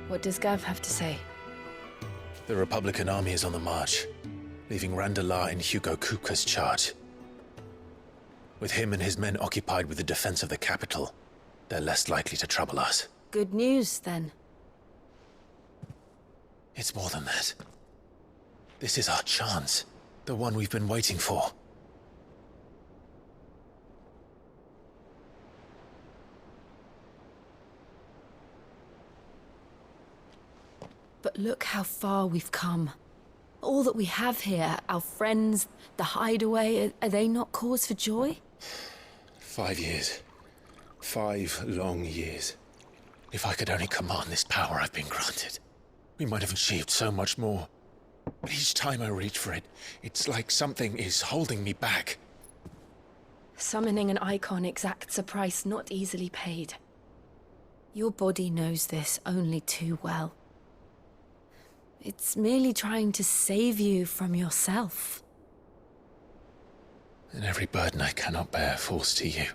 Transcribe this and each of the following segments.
What does Gav have to say? The Republican army is on the march, leaving Randalar in Hugo Kupka's charge. With him and his men occupied with the defense of the capital, they're less likely to trouble us. Good news, then. It's more than that. This is our chance. The one we've been waiting for. But look how far we've come. All that we have here, our friends, the hideaway, are they not cause for joy? 5 years. 5 long years. If I could only command this power I've been granted, we might have achieved so much more. But each time I reach for it, it's like something is holding me back. Summoning an icon exacts a price not easily paid. Your body knows this only too well. It's merely trying to save you from yourself. And every burden I cannot bear falls to you.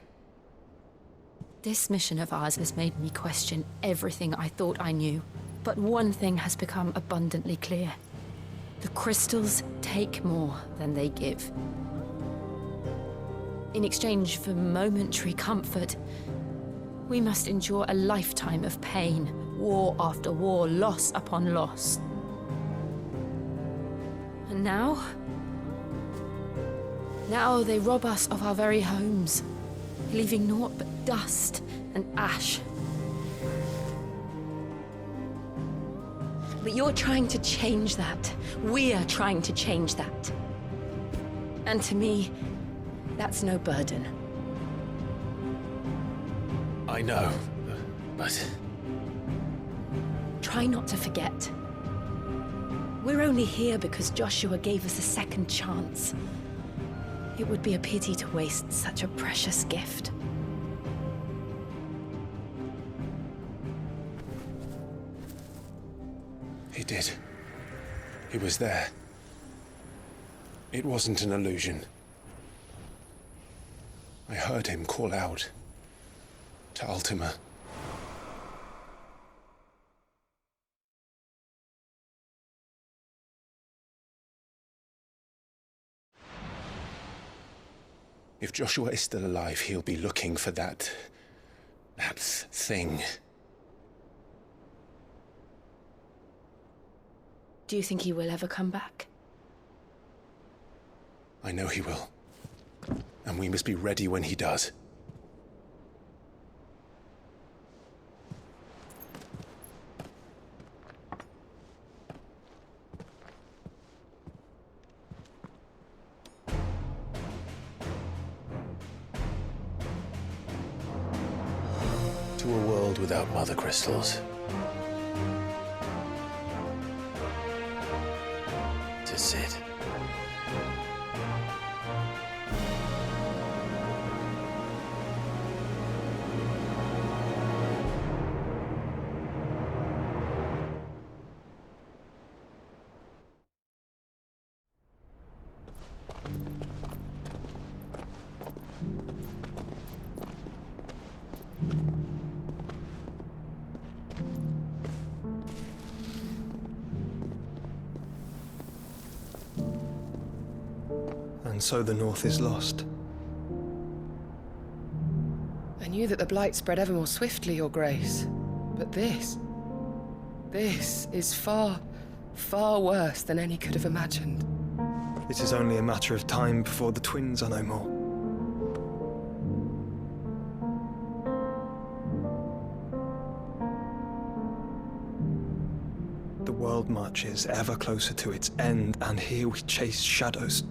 This mission of ours has made me question everything I thought I knew. But one thing has become abundantly clear. The crystals take more than they give. In exchange for momentary comfort, we must endure a lifetime of pain, war after war, loss upon loss. And now they rob us of our very homes, leaving naught but dust and ash. But you're trying to change that. We are trying to change that. And to me, that's no burden. I know, but... Try not to forget. We're only here because Joshua gave us a second chance. It would be a pity to waste such a precious gift. He did. He was there. It wasn't an illusion. I heard him call out to Ultima. If Joshua is still alive, he'll be looking for that thing. Do you think he will ever come back? I know he will. And we must be ready when he does. To a world without mother crystals. To Sid. And so the North is lost. I knew that the Blight spread ever more swiftly, Your Grace. But this is far, far worse than any could have imagined. It is only a matter of time before the twins are no more. The world marches ever closer to its end, and here we chase shadows.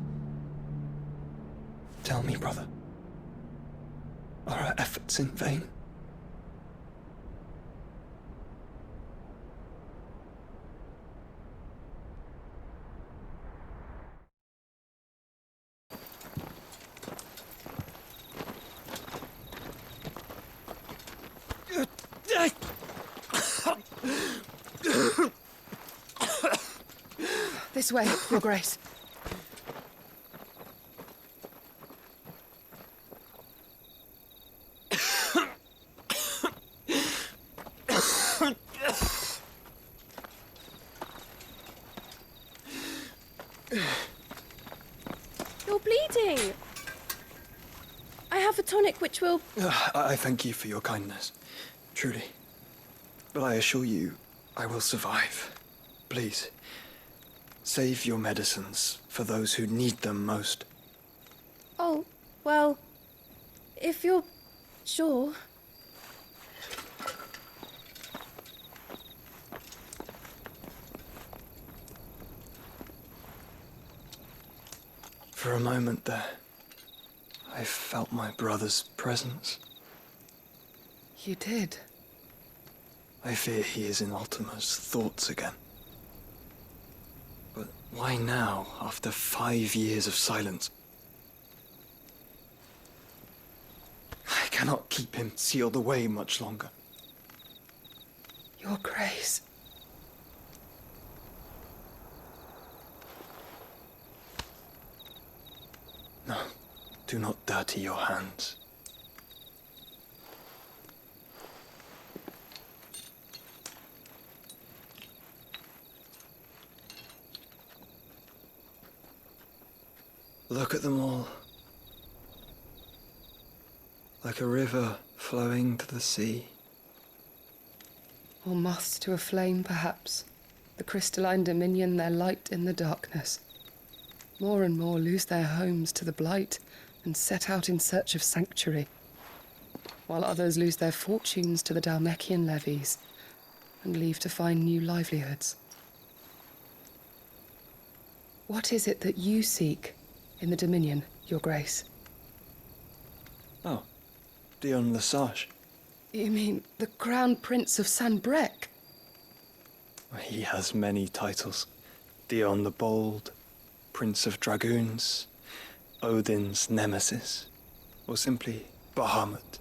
Tell me, brother, are our efforts in vain? This way, Your Grace. which will... I thank you for your kindness, truly. But I assure you, I will survive. Please, save your medicines for those who need them most. Oh, well, if you're sure. For a moment there, I felt my brother's presence. You did? I fear he is in Ultima's thoughts again. But why now, after 5 years of silence? I cannot keep him sealed away much longer. Your Grace. No, do not dirty your hands. Look at them all. Like a river flowing to the sea. Or moths to a flame, perhaps. The crystalline dominion their light in the darkness. More and more lose their homes to the blight and set out in search of sanctuary, while others lose their fortunes to the Dhalmekian levies and leave to find new livelihoods. What is it that you seek in the Dominion, Your Grace? Oh, Dion Lesage. You mean the Crown Prince of Sanbreque? He has many titles. Dion the Bold, Prince of Dragoons, Odin's Nemesis, or simply Bahamut.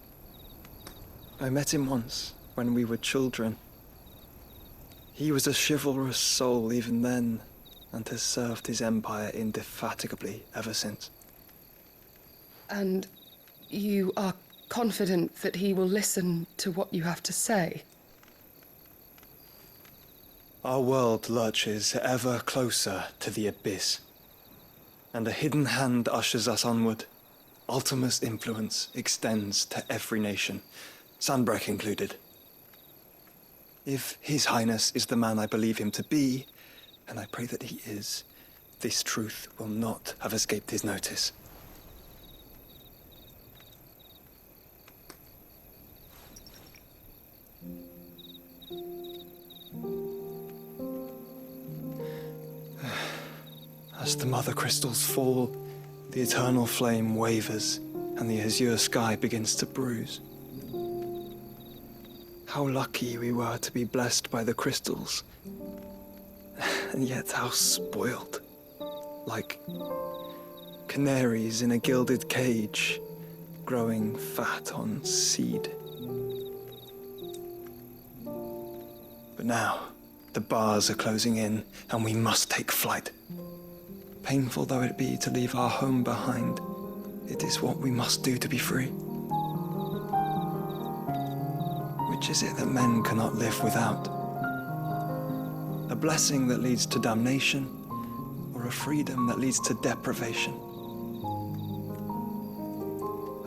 I met him once, when we were children. He was a chivalrous soul even then, and has served his empire indefatigably ever since. And you are confident that he will listen to what you have to say? Our world lurches ever closer to the abyss, and a hidden hand ushers us onward. Ultima's influence extends to every nation, Sanbreque included. If His Highness is the man I believe him to be, and I pray that he is, this truth will not have escaped his notice. As the mother crystals fall, the eternal flame wavers, and the azure sky begins to bruise. How lucky we were to be blessed by the crystals, and yet how spoiled. Like canaries in a gilded cage, growing fat on seed. But now, the bars are closing in, and we must take flight. Painful though it be to leave our home behind, it is what we must do to be free. Which is it that men cannot live without? A blessing that leads to damnation, or a freedom that leads to deprivation?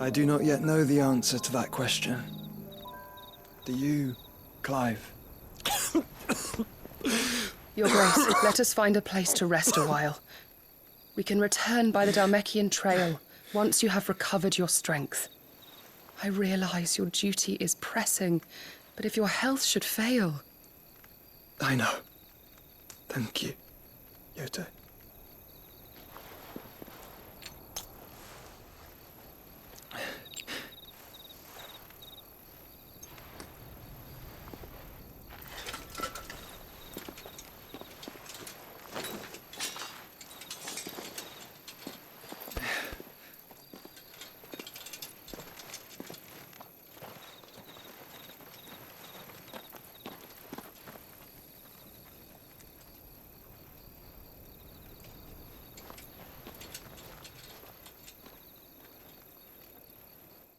I do not yet know the answer to that question. Do you, Clive? Your Grace, let us find a place to rest a while. We can return by the Dhalmekian trail once you have recovered your strength. I realize your duty is pressing, but if your health should fail... I know. Thank you, Yote.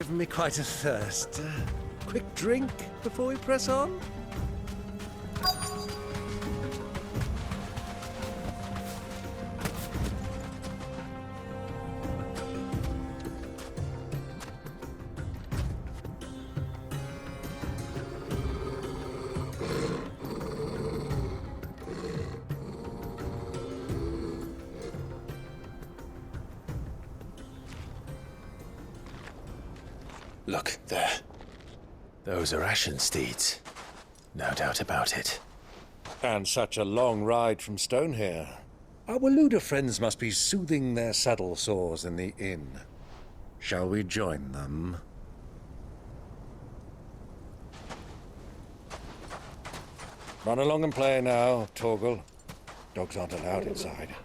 Given me quite a thirst. Quick drink before we press on? Look, there. Those are ashen steeds. No doubt about it. And such a long ride from Stonehere. Our Waluda friends must be soothing their saddle sores in the inn. Shall we join them? Run along and play now, Torgal. Dogs aren't allowed inside.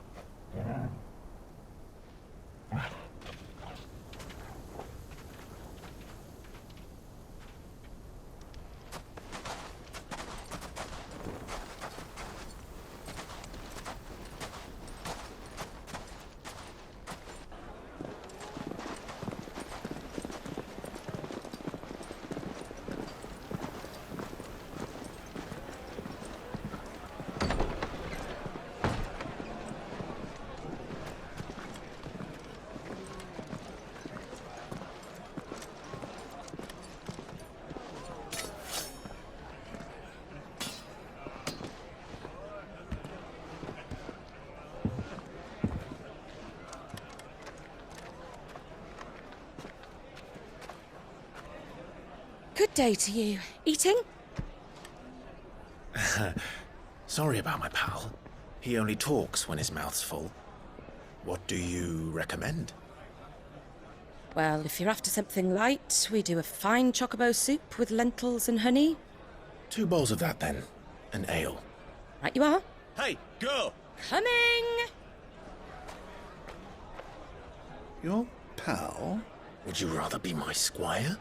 Good day to you. Eating? Sorry about my pal. He only talks when his mouth's full. What do you recommend? Well, if you're after something light, we do a fine chocobo soup with lentils and honey. 2 bowls of that, then. An ale. Right you are. Hey, girl! Coming! Your pal? Would you rather be my squire?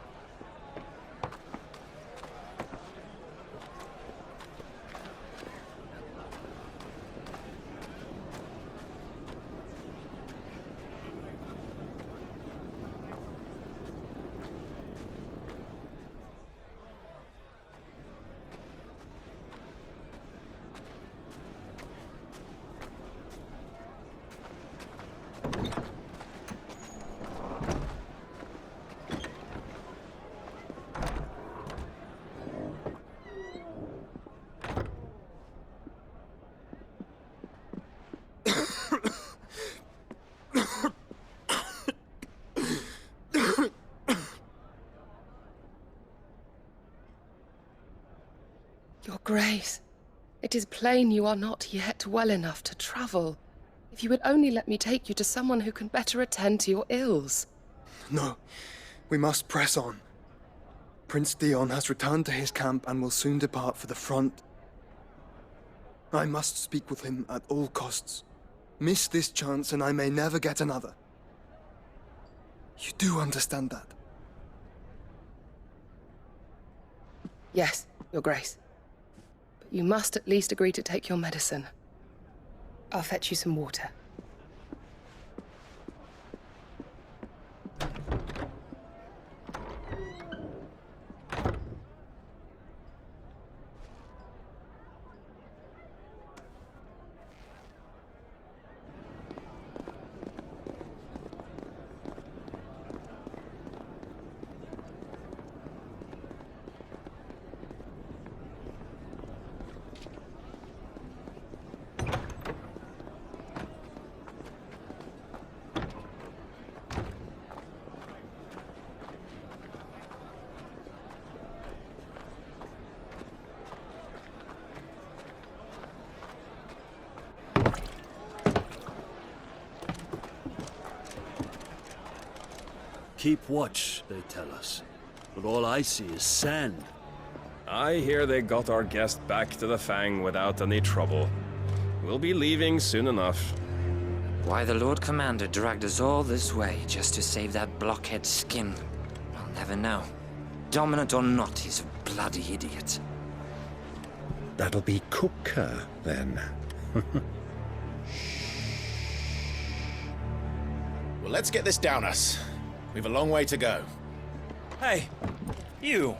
Your Grace, it is plain you are not yet well enough to travel. If you would only let me take you to someone who can better attend to your ills. No, we must press on. Prince Dion has returned to his camp and will soon depart for the front. I must speak with him at all costs. Miss this chance and I may never get another. You do understand that? Yes, Your Grace. But you must at least agree to take your medicine. I'll fetch you some water. Keep watch, they tell us. But all I see is sand. I hear they got our guest back to the Fang without any trouble. We'll be leaving soon enough. Why the Lord Commander dragged us all this way just to save that blockhead skin, I'll never know. Dominant or not, he's a bloody idiot. That'll be Cooker, then. Well, let's get this down us. We've a long way to go. Hey, you!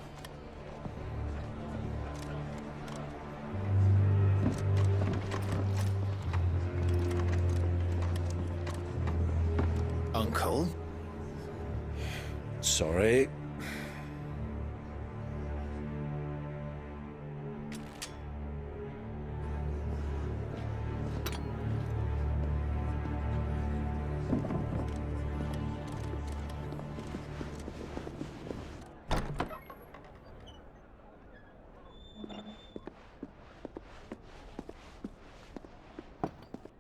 Uncle? Sorry.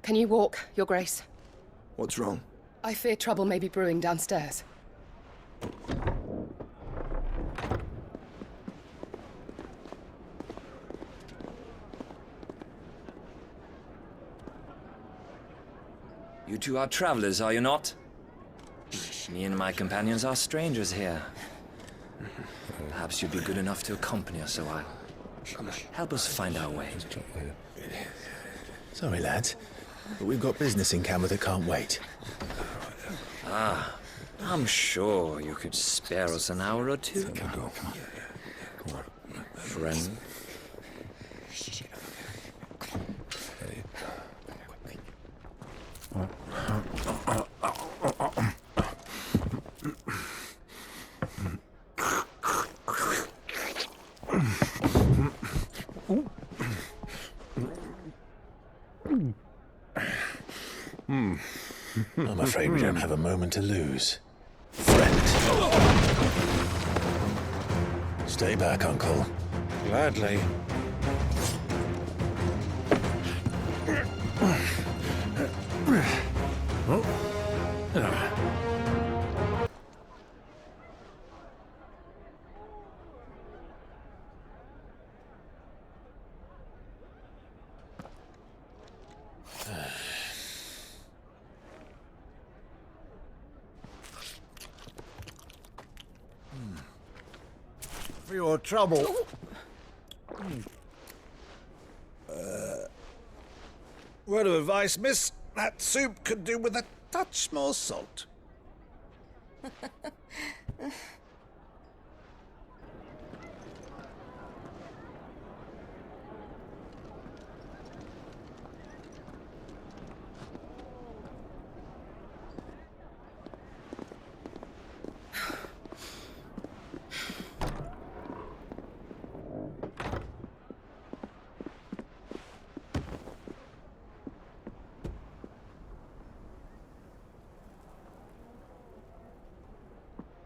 Can you walk, Your Grace? What's wrong? I fear trouble may be brewing downstairs. You two are travelers, are you not? Me and my companions are strangers here. Perhaps you'd be good enough to accompany us a while. Help us find our way. Sorry, lads, but we've got business in camera that can't wait. I'm sure you could spare us an hour or two. Friend. I'm afraid we don't have a moment to lose. Friend. Stay back, Uncle. Gladly. For your trouble. Word of advice, miss. That soup could do with a touch more salt.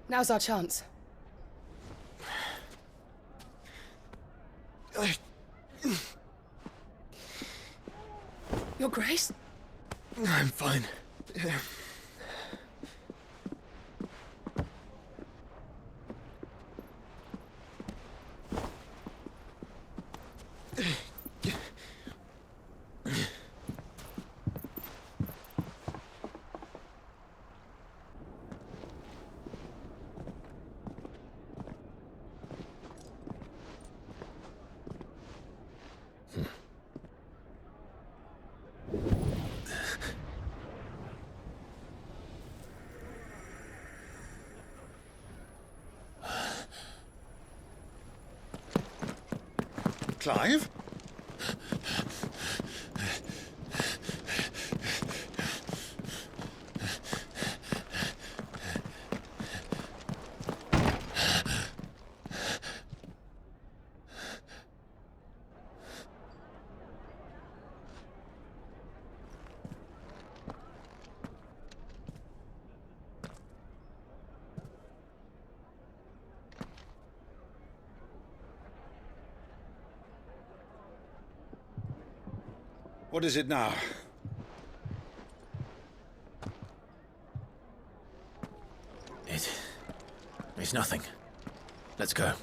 Now's our chance. Your Grace? I'm fine. Clive? What is it now? It's nothing. Let's go.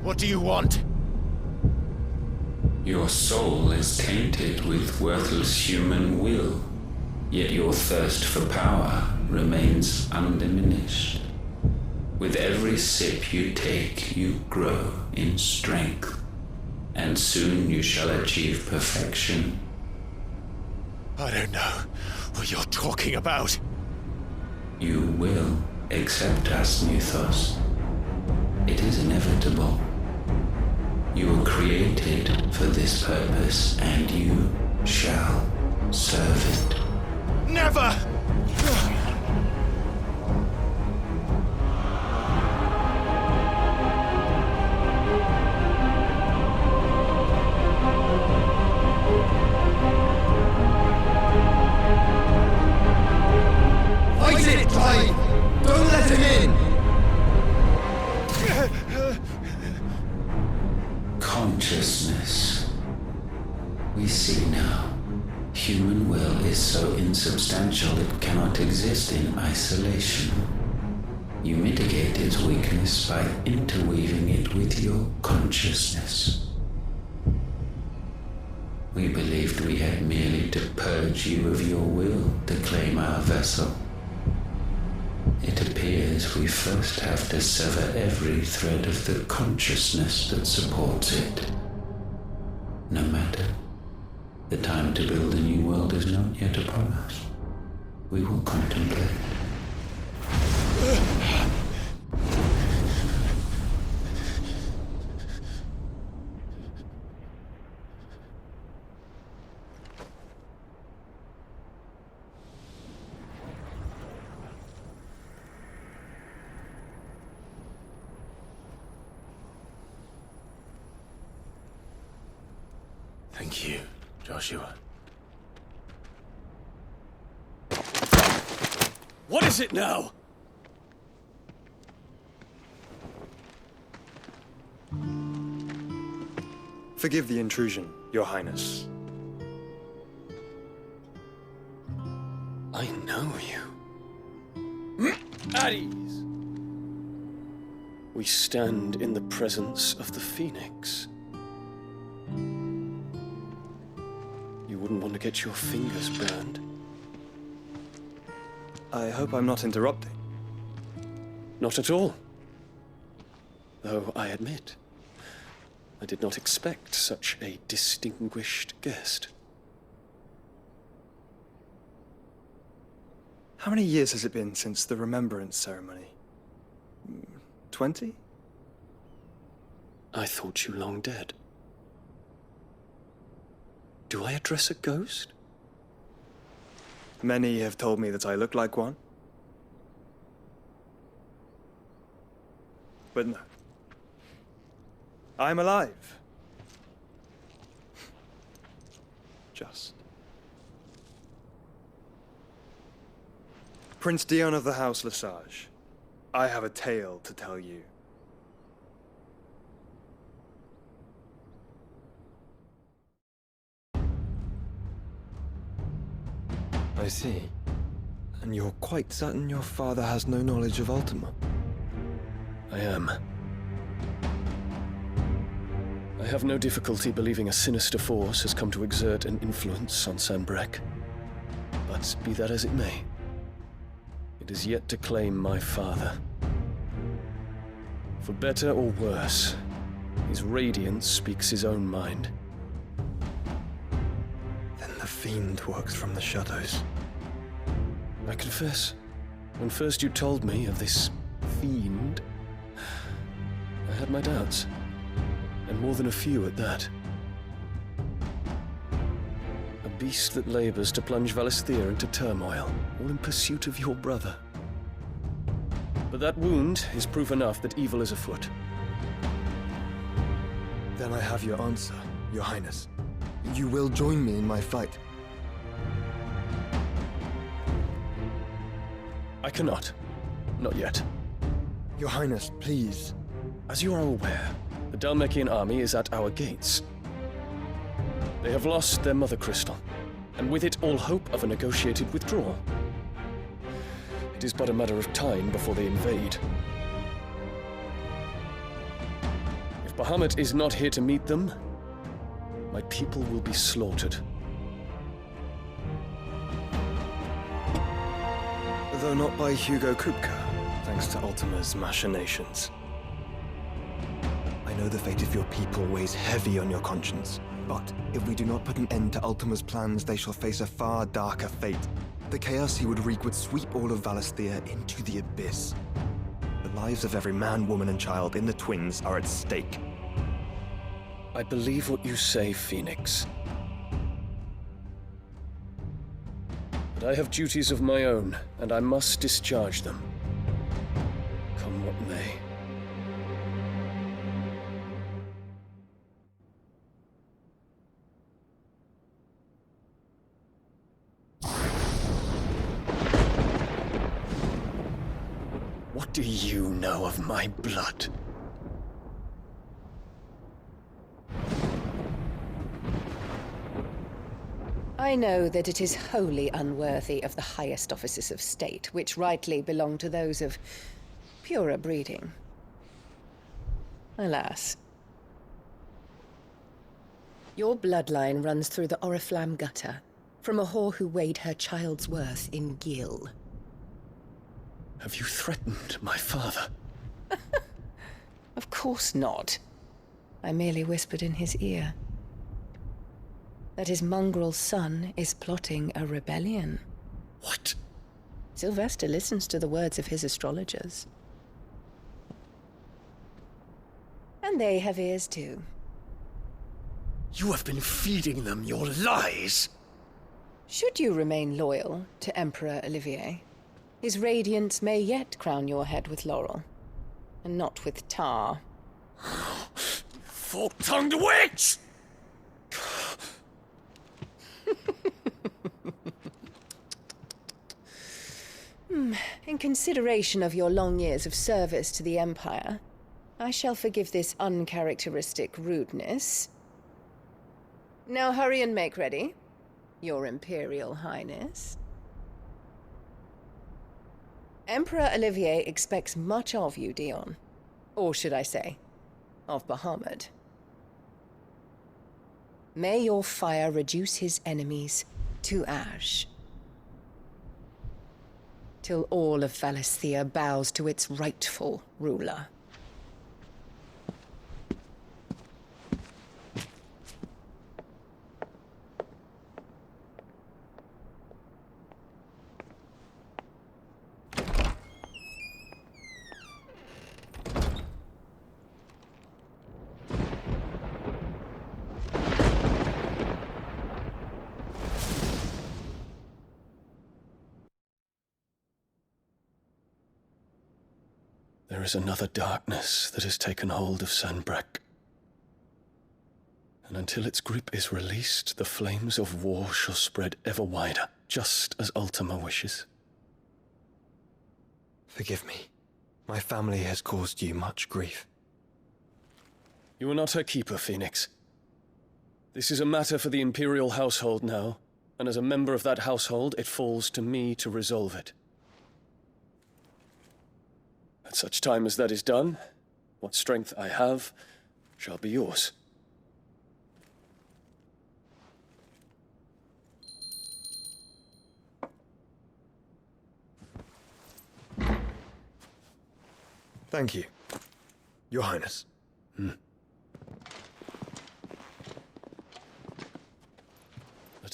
What do you want? Your soul is tainted with worthless human will, yet your thirst for power remains undiminished. With every sip you take, you grow in strength, and soon you shall achieve perfection. I don't know what you're talking about. You will accept us, Mythos. It is inevitable. You were created for this purpose, and you shall serve it. Never! Fight it, Clive! Don't let him in! Consciousness. We see now. Human will is so insubstantial it cannot exist in isolation. You mitigate its weakness by interweaving it with your consciousness. We believed we had merely to purge you of your will to claim our vessel. It appears we first have to sever every thread of the consciousness that supports it. No matter. The time to build a new world is not yet upon us. We will contemplate. Thank you, Joshua. What is it now? Forgive the intrusion, Your Highness. I know you. At ease. We stand in the presence of the Phoenix. You wouldn't want to get your fingers burned. I hope I'm not interrupting. Not at all. Though I admit, I did not expect such a distinguished guest. How many years has it been since the Remembrance ceremony? 20? I thought you long dead. Do I address a ghost? Many have told me that I look like one. But no. I'm alive. Just. Prince Dion of the House Lesage, I have a tale to tell you. I see. And you're quite certain your father has no knowledge of Ultima? I am. I have no difficulty believing a sinister force has come to exert an influence on Sanbreque. But be that as it may, it is yet to claim my father. For better or worse, his radiance speaks his own mind. Then the fiend works from the shadows. I confess, when first you told me of this fiend, I had my doubts, and more than a few at that. A beast that labors to plunge Valisthea into turmoil, all in pursuit of your brother. But that wound is proof enough that evil is afoot. Then I have your answer, Your Highness. You will join me in my fight. I cannot. Not yet. Your Highness, please. As you are aware, the Dhalmekian army is at our gates. They have lost their mother crystal, and with it all hope of a negotiated withdrawal. It is but a matter of time before they invade. If Bahamut is not here to meet them, my people will be slaughtered. Though not by Hugo Kupka, thanks to Ultima's machinations. I know the fate of your people weighs heavy on your conscience, but if we do not put an end to Ultima's plans, they shall face a far darker fate. The chaos he would wreak would sweep all of Valisthea into the abyss. The lives of every man, woman, and child in the Twins are at stake. I believe what you say, Phoenix. But I have duties of my own, and I must discharge them. Come what may. What do you know of my blood? I know that it is wholly unworthy of the highest offices of state, which rightly belong to those of purer breeding. Alas. Your bloodline runs through the Oriflamme gutter, from a whore who weighed her child's worth in gil. Have you threatened my father? Of course not. I merely whispered in his ear that his mongrel son is plotting a rebellion. What? Sylvester listens to the words of his astrologers. And they have ears too. You have been feeding them your lies! Should you remain loyal to Emperor Olivier, his radiance may yet crown your head with laurel, and not with tar. Fork-tongued witch! In consideration of your long years of service to the Empire, I shall forgive this uncharacteristic rudeness. Now hurry and make ready, Your Imperial Highness. Emperor Olivier expects much of you, Dion. Or should I say, of Bahamut. May your fire reduce his enemies to ash, till all of Valisthea bows to its rightful ruler. There is another darkness that has taken hold of Sanbreque. And until its grip is released, the flames of war shall spread ever wider, just as Ultima wishes. Forgive me. My family has caused you much grief. You are not her keeper, Phoenix. This is a matter for the Imperial household now, and as a member of that household, it falls to me to resolve it. At such time as that is done, what strength I have shall be yours. Thank you, Your Highness. Let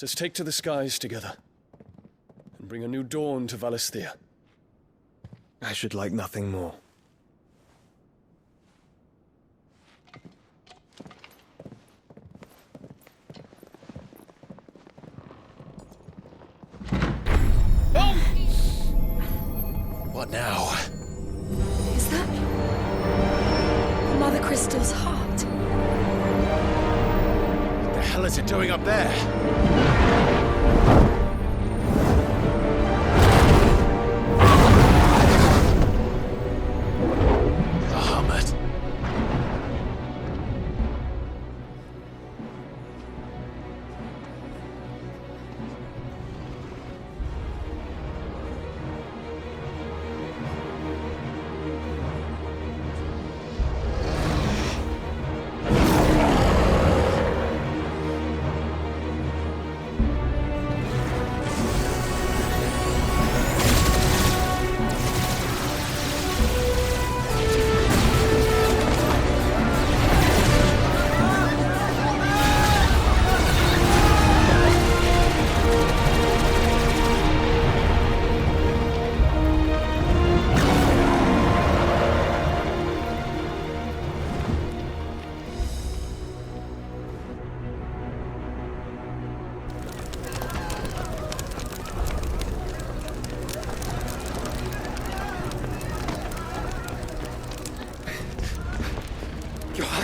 us take to the skies together, and bring a new dawn to Valisthea. I should like nothing more. What now? Is that Mother Crystal's heart? What the hell is it doing up there?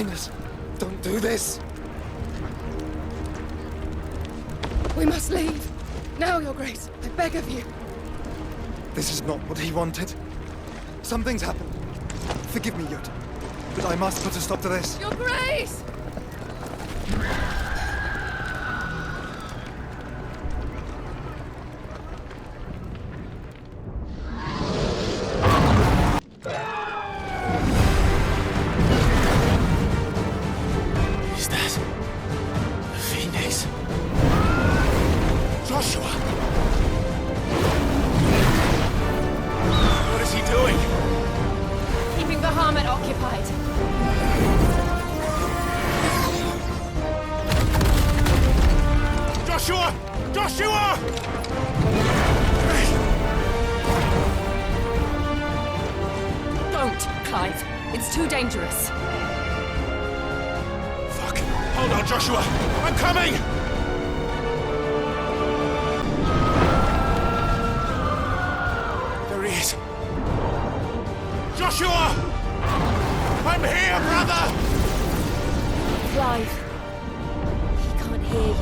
Highness, don't do this! We must leave. Now, Your Grace, I beg of you. This is not what he wanted. Something's happened. Forgive me, Yurt, but I must put a stop to this. Your Grace! Is that the Phoenix? Joshua! What is he doing? Keeping Bahamut occupied. Joshua! Joshua! Don't, Clive. It's too dangerous. Fuck. Hold on, Joshua! I'm coming! There he is. Joshua! I'm here, brother! Clive. He can't hear you.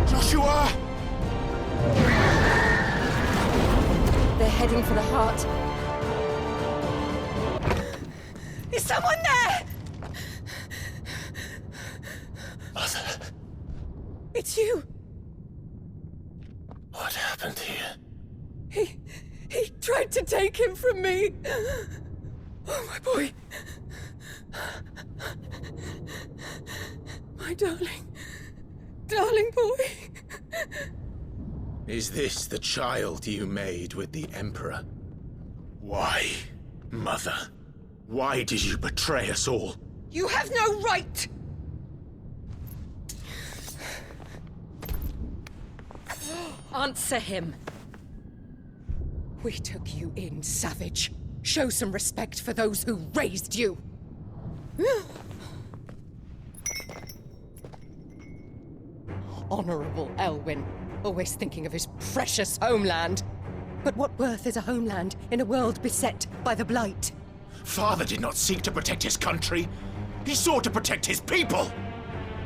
Joshua! They're heading for the heart. Is someone there? Mother, It's you. what happened here? He tried to take him from me. Oh, my boy. My darling boy. Is this the child you made with the Emperor? Why, Mother? Why did you betray us all? You have no right! Answer him. We took you in, savage. Show some respect for those who raised you. Honorable Elwyn, always thinking of his precious homeland. But what worth is a homeland in a world beset by the Blight? Father did not seek to protect his country. He sought to protect his people.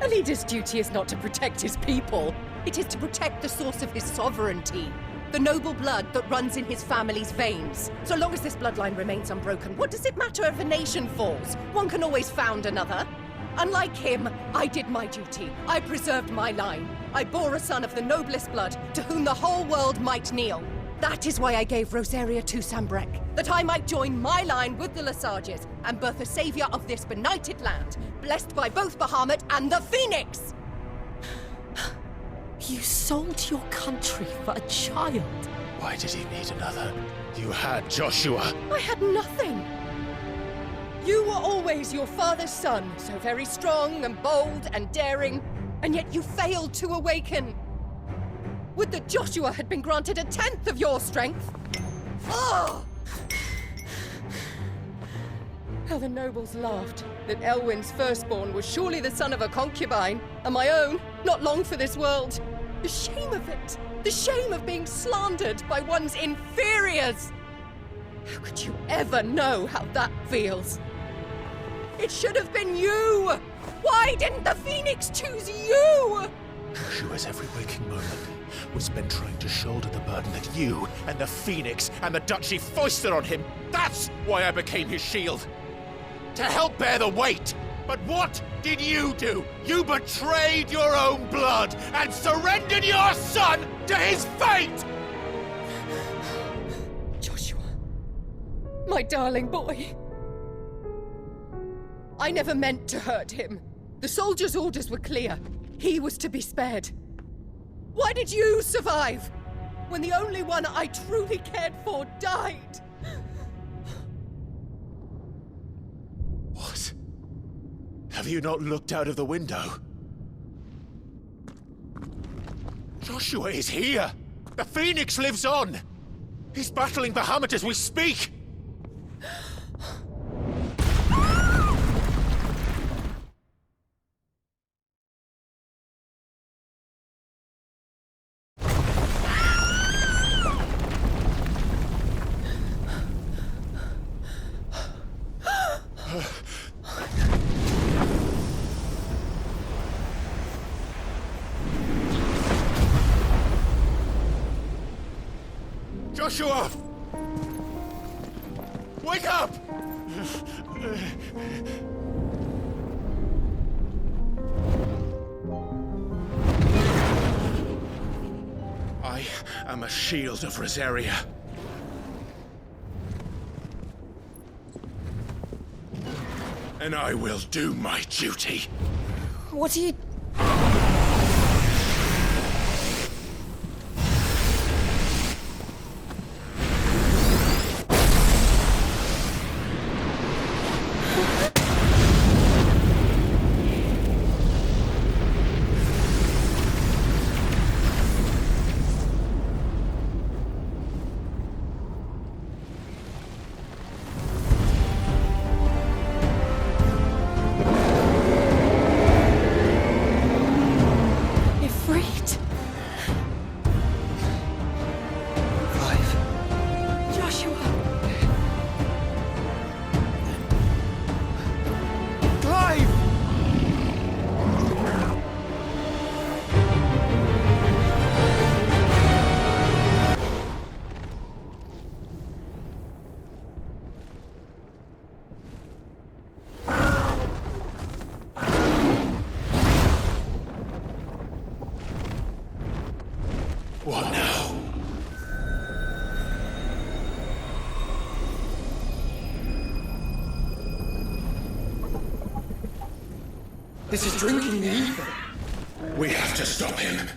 A leader's duty is not to protect his people. It is to protect the source of his sovereignty. The noble blood that runs in his family's veins. So long as this bloodline remains unbroken, what does it matter if a nation falls? One can always found another. Unlike him, I did my duty. I preserved my line. I bore a son of the noblest blood, to whom the whole world might kneel. That is why I gave Rosaria to Sambrek, that I might join my line with the Lesages and birth a savior of this benighted land, blessed by both Bahamut and the Phoenix! You sold your country for a child. Why did he need another? You had Joshua. I had nothing. You were always your father's son, so very strong and bold and daring, and yet you failed to awaken. Would that Joshua had been granted 1/10 of your strength? Oh! How the nobles laughed that Elwyn's firstborn was surely the son of a concubine, and my own, not long for this world. The shame of it! The shame of being slandered by one's inferiors! How could you ever know how that feels? It should have been you! Why didn't the Phoenix choose you? Joshua's every waking moment was spent trying to shoulder the burden that you and the Phoenix and the Duchy foisted on him. That's why I became his shield. To help bear the weight. But what did you do? You betrayed your own blood and surrendered your son to his fate! Joshua, my darling boy. I never meant to hurt him. The soldiers' orders were clear. He was to be spared. Why did you survive when the only one I truly cared for died? What? Have you not looked out of the window? Joshua is here! The Phoenix lives on! He's battling Bahamut as we speak! Joshua! Wake up! I am a shield of Rosaria. And I will do my duty. What are you... What now? This is drinking the ether. We have to stop him.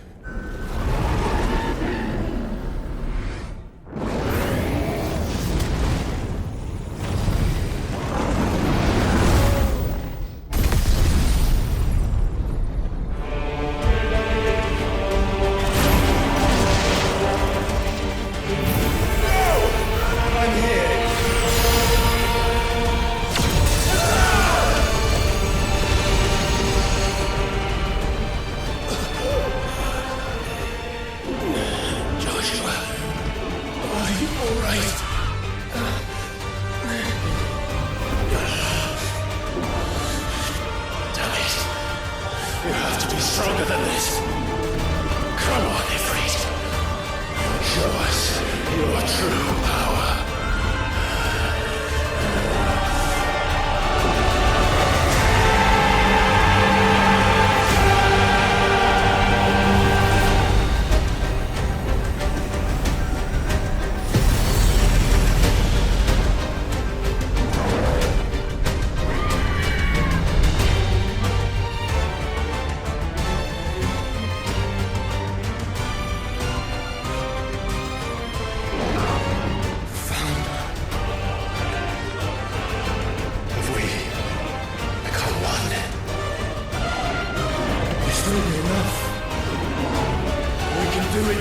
Stronger than this. Come on, Ifrit. Show us your true power.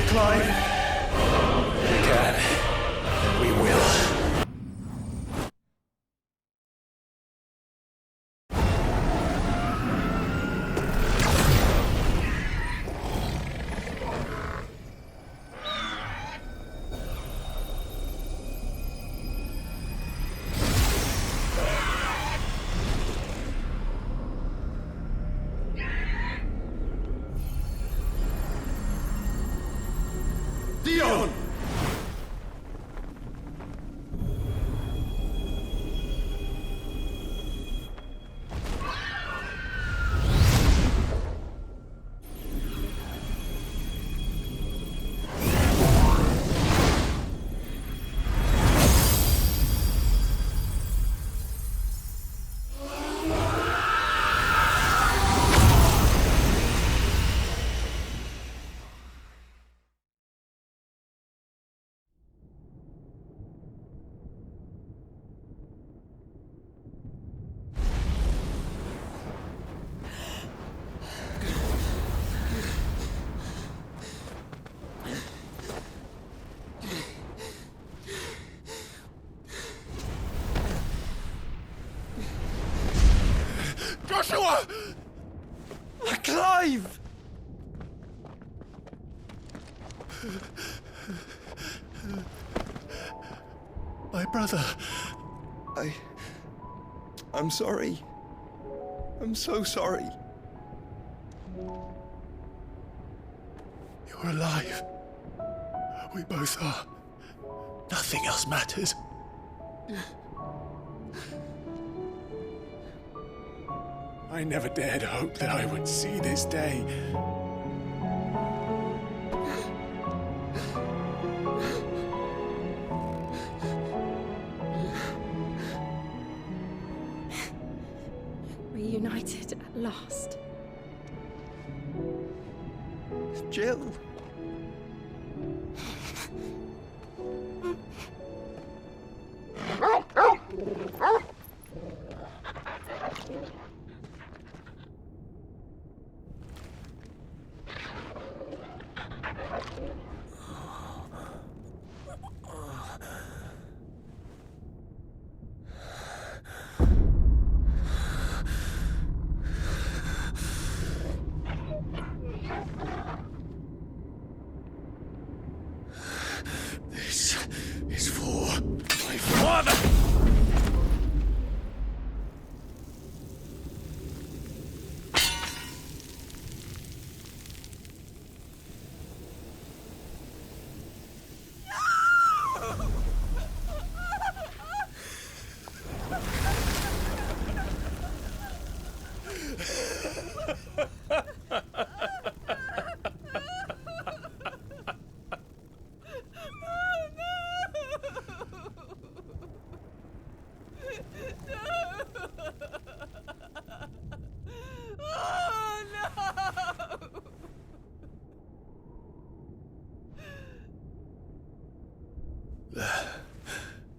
Clive. We can. We will. Dion! Joshua! Clive! My brother. I'm sorry. I'm so sorry. You're alive. We both are. Nothing else matters. I never dared hope that I would see this day. Reunited at last. Jill. This is for my father!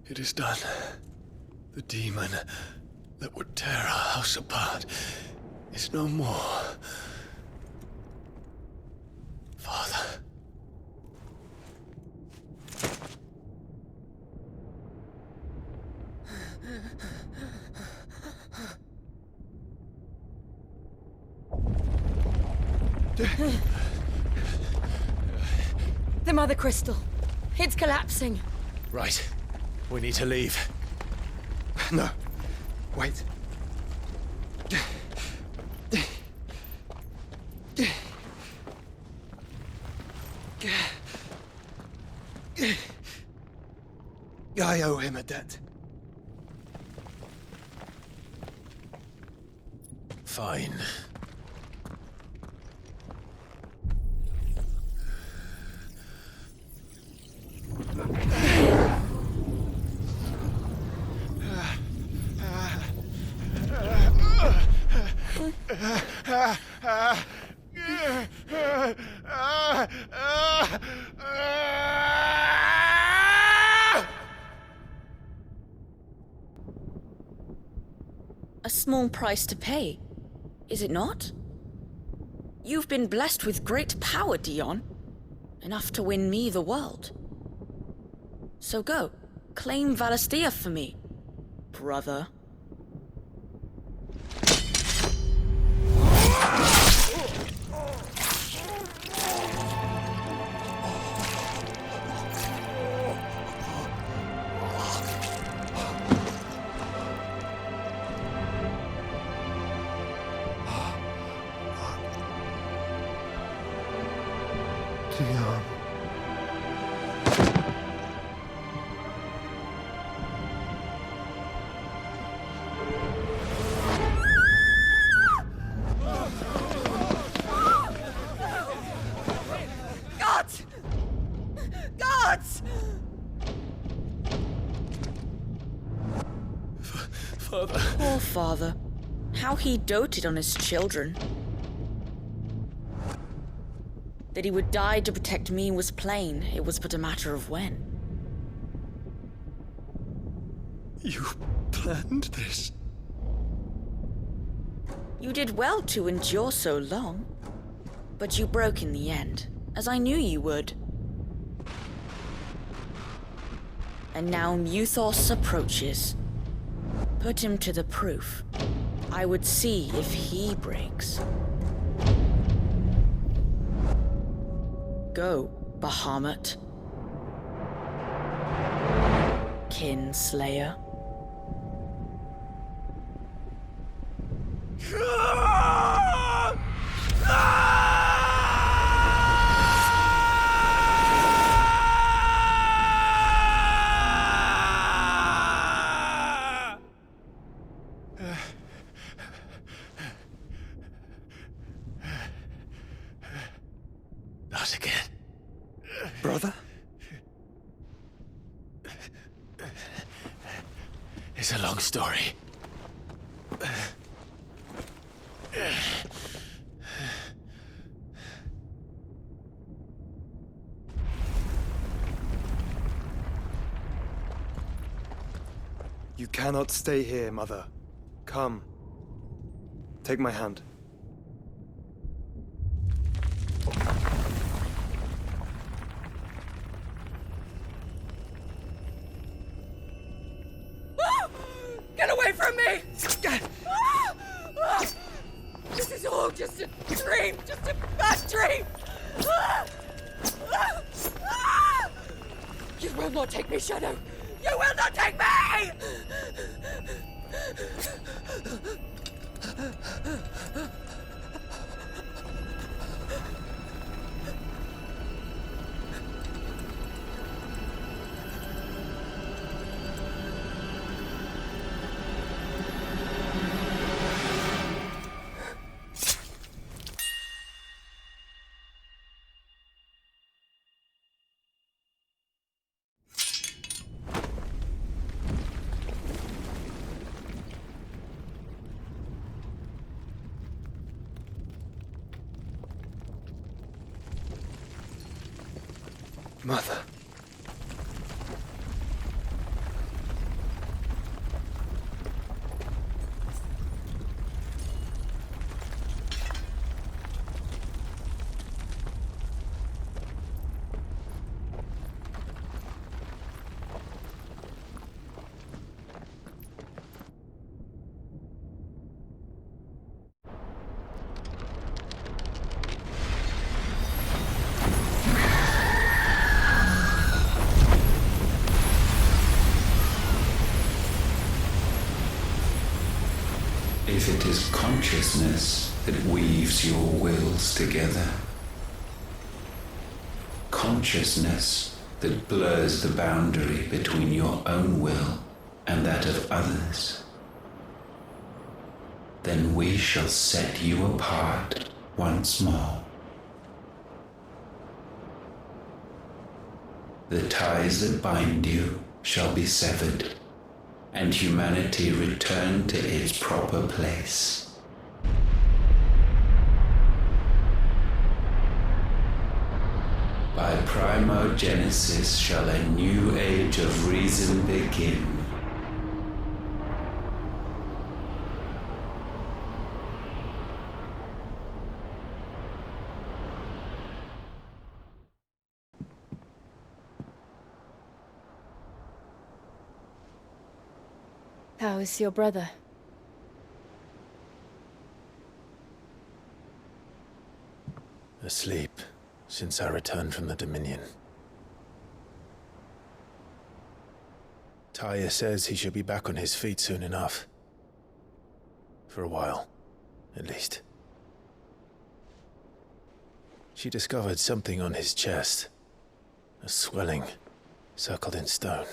It is done. The demon that would tear our house apart is no more. Father. The Mother Crystal. It's collapsing. Right. We need to leave. No. Wait. I owe him a debt. Fine. A small price to pay, is it not? You've been blessed with great power, Dion. Enough to win me the world. So go, claim Valisthea for me, brother. Dion. Gods! Gods! Father. Poor father. How he doted on his children. That he would die to protect me was plain. It was but a matter of when. You planned this? You did well to endure so long. But you broke in the end, as I knew you would. And now Muthos approaches. Put him to the proof. I would see if he breaks. Go, Bahamut. Kinslayer. start again. Brother? It's a long story. You cannot stay here, Mother. Come. Take my hand. Get away from me! This is all just a dream, just a bad dream! You will not take me, Shadow! You will not take me! Mother. If it is consciousness that weaves your wills together, consciousness that blurs the boundary between your own will and that of others, then we shall set you apart once more. The ties that bind you shall be severed, and humanity return to its proper place. By primogenesis shall a new age of reason begin. How is your brother? Asleep since I returned from the Dominion. Taya says he should be back on his feet soon enough. For a while, at least. She discovered something on his chest. A swelling, circled in stone.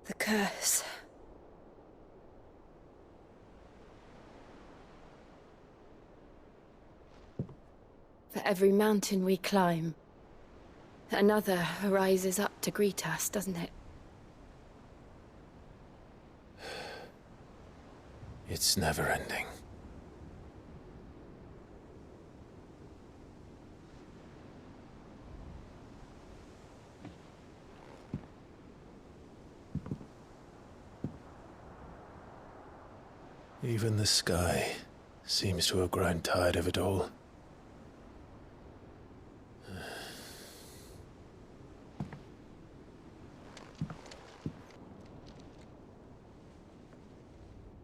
The curse. For every mountain we climb, another rises up to greet us, doesn't it? It's never ending. Even the sky seems to have grown tired of it all.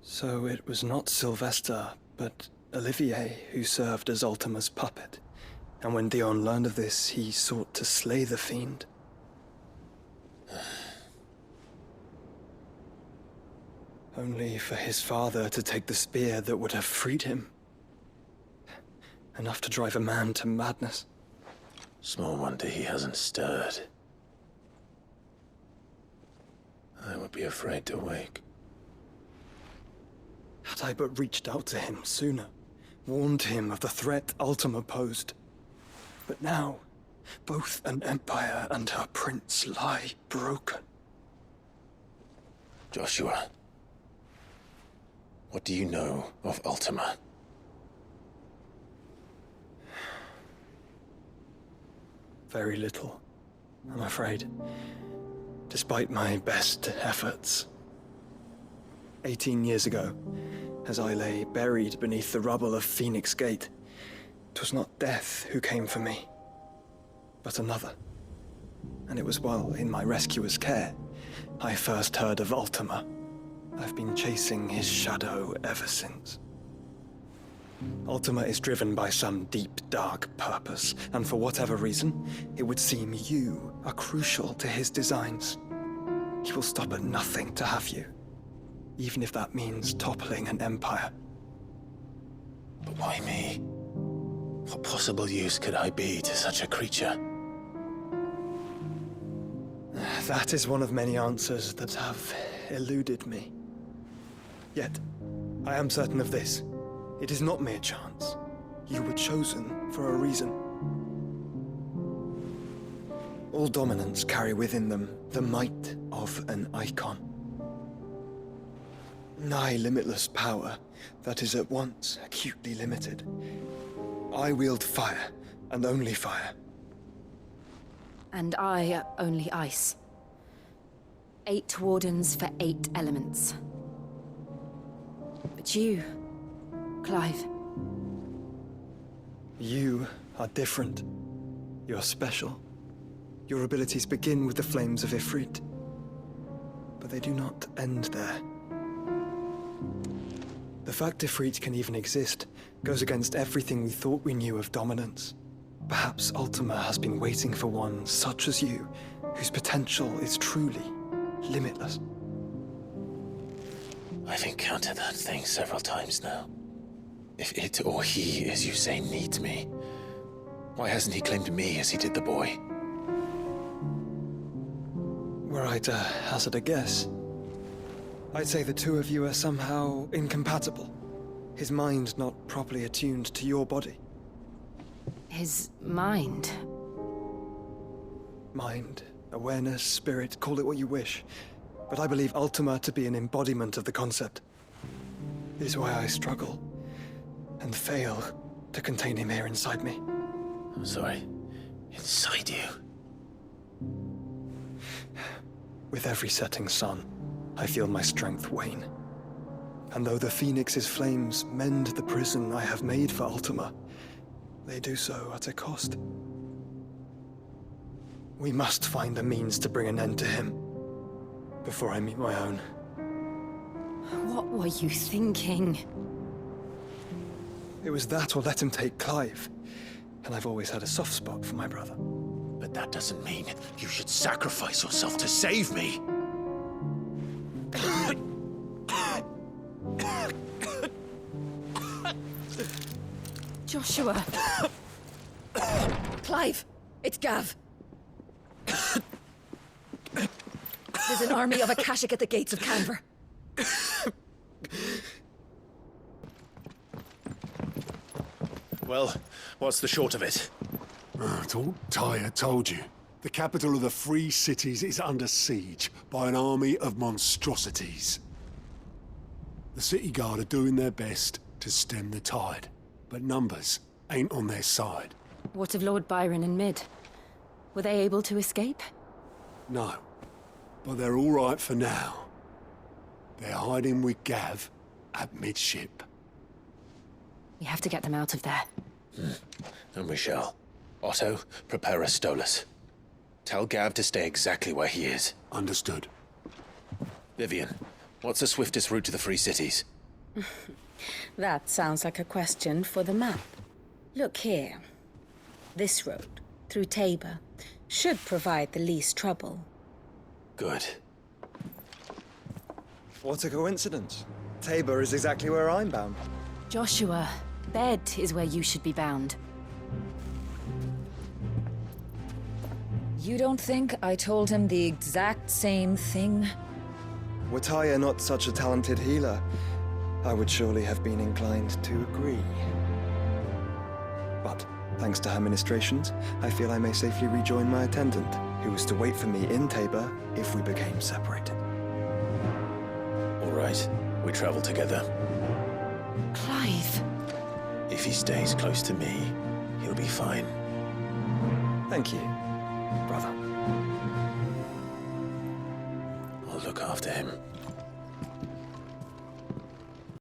So it was not Sylvester, but Olivier who served as Ultima's puppet. And when Dion learned of this, he sought to slay the fiend. Only for his father to take the spear that would have freed him. Enough to drive a man to madness. Small wonder he hasn't stirred. I would be afraid to wake. Had I but reached out to him sooner, warned him of the threat Ultima posed. But now, both an empire and her prince lie broken. Joshua, what do you know of Ultima? Very little, I'm afraid. Despite my best efforts. 18 years ago, as I lay buried beneath the rubble of Phoenix Gate, 'twas not death who came for me, but another. And it was while in my rescuer's care I first heard of Ultima. I've been chasing his shadow ever since. Ultima is driven by some deep, dark purpose, and for whatever reason, it would seem you are crucial to his designs. He will stop at nothing to have you, even if that means toppling an empire. But why me? What possible use could I be to such a creature? That is one of many answers that have eluded me. Yet, I am certain of this. It is not mere chance. You were chosen for a reason. All dominants carry within them the might of an icon. Nigh limitless power that is at once acutely limited. I wield fire, and only fire. And I only ice. 8 wardens for 8 elements. But you, Clive. You are different. You're special. Your abilities begin with the flames of Ifrit. But they do not end there. The fact Ifrit can even exist goes against everything we thought we knew of dominance. Perhaps Ultima has been waiting for one such as you, whose potential is truly limitless. I've encountered that thing several times now. If it or he, as you say, needs me, why hasn't he claimed me as he did the boy? Were I to hazard a guess, I'd say the two of you are somehow incompatible. His mind not properly attuned to your body. His mind? Mind, awareness, spirit, call it what you wish. But I believe Ultima to be an embodiment of the concept. It is why I struggle and fail to contain him here inside me. I'm sorry. Inside you? With every setting sun, I feel my strength wane. And though the Phoenix's flames mend the prison I have made for Ultima, they do so at a cost. We must find a means to bring an end to him before I meet my own. What were you thinking? It was that or let him take Clive. And I've always had a soft spot for my brother. But that doesn't mean you should sacrifice yourself to save me. Joshua. Clive, it's Gav. There's an army of Akashic at the gates of Canver. Well, what's the short of it? Thought Ty had told you. The capital of the Free Cities is under siege by an army of monstrosities. The city guard are doing their best to stem the tide, but numbers ain't on their side. What of Lord Byron and Mid? Were they able to escape? No, but they're all right for now. They're hiding with Gav at midship. We have to get them out of there. And we shall. Otto, prepare a Stolas. Tell Gav to stay exactly where he is. Understood. Vivian, what's the swiftest route to the Free Cities? That sounds like a question for the map. Look here. This road, through Tabor, should provide the least trouble. Good. What a coincidence. Tabor is exactly where I'm bound. Joshua, bed is where you should be bound. You don't think I told him the exact same thing? Were Tyre not such a talented healer, I would surely have been inclined to agree. But, thanks to her ministrations, I feel I may safely rejoin my attendant, who was to wait for me in Tabor if we became separated. All right, we travel together. Clive. If he stays close to me, he'll be fine. Thank you, brother. I'll look after him.